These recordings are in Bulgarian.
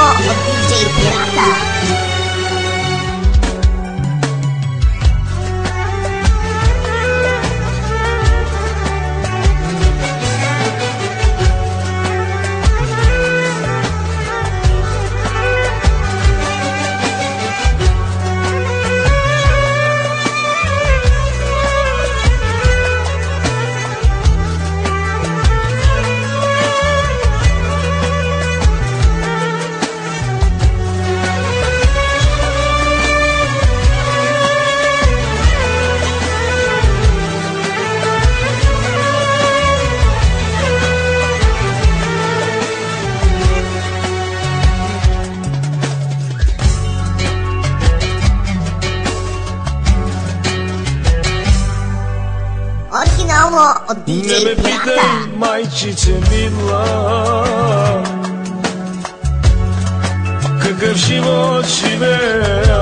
от DJ Pirata. Оригинално от DJ Не ме питай, Pirata. майчице мила, какъв живот живея.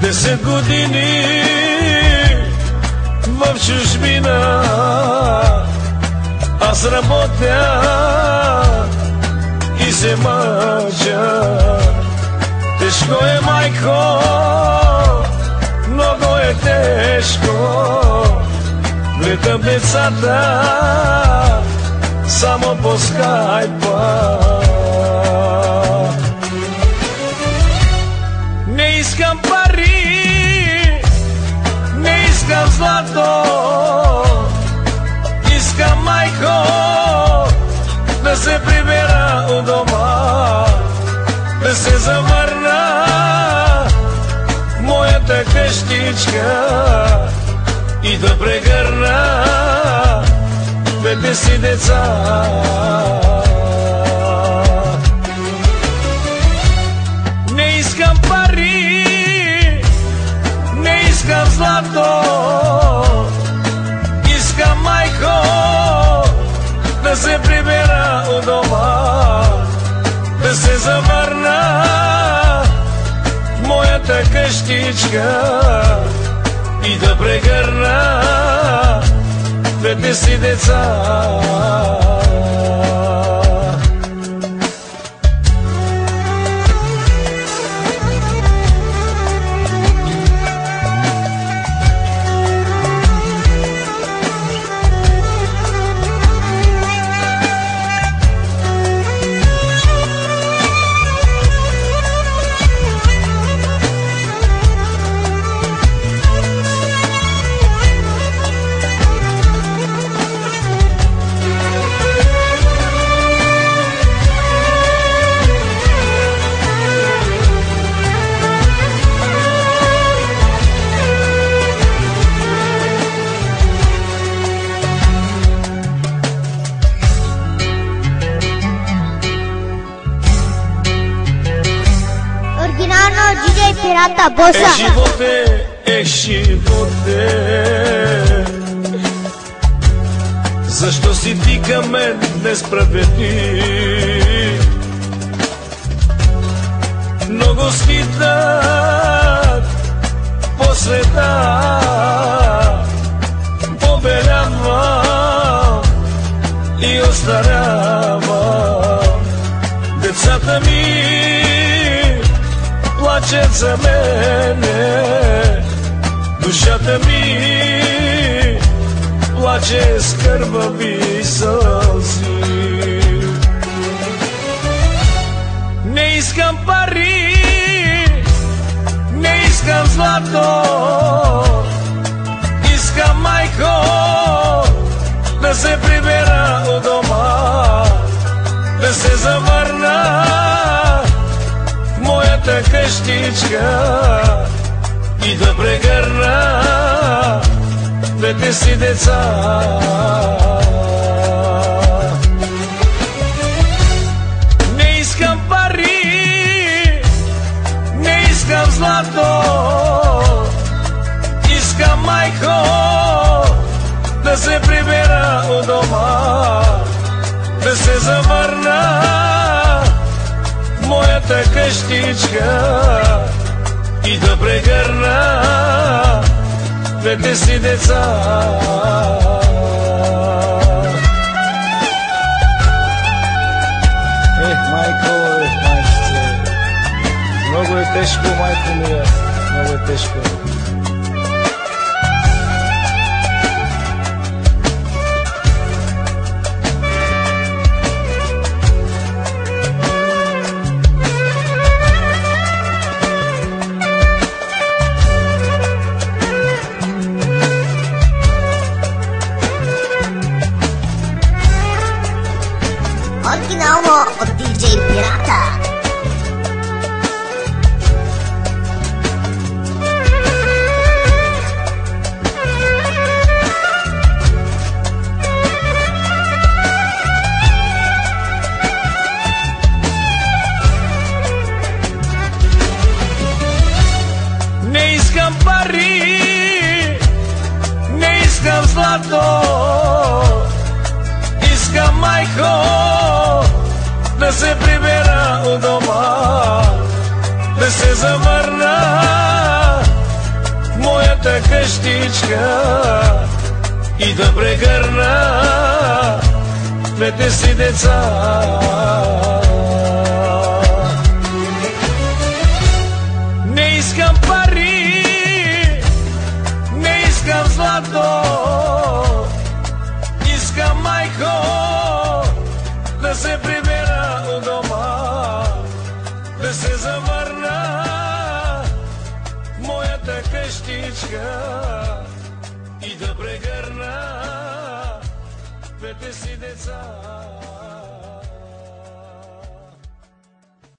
10 години в чужбина аз работя и се мъча. Тежко е, майко, много е тежко. Гледам децата само по скайпа. Не искам пари, не искам злато. Искам, майко, да се прибера у дома, да се завърна моята къщичка и да прегърна двете си деца. Не искам пари, не искам злато. Искам, майко, да се прибера у дома, да се завърна моята къщичка и да прегърна двете си деца. DJ Pirata, боса. Животе, защо си ти към мен несправедлив? Много скитат по света, побелявам и остарявам. Децата ми плачат за мене, душата ми плаче с кървави сълзи. Не искам пари, не искам злато. Искам, майко, да се прибера у дома, да се завърна моята къщичка и да прегърна двете си деца. Не искам пари, не искам злато. Искам, майко, да се прибера у дома, да се завърна моята къщичка и да прегърна двете си деца. майко, майчице. Много е тежко, майко мия, много е тежко. Оригинално от DJ Пирата. Не искам пари, не искам злато, искам майко да се прибера у дома, да се завърна в моята къщичка и да прегърна двете си деца. Не искам пари, не искам злато, искам майко да се прибера у дома, да се завърна в моята къщичка и да прегърна двете си деца.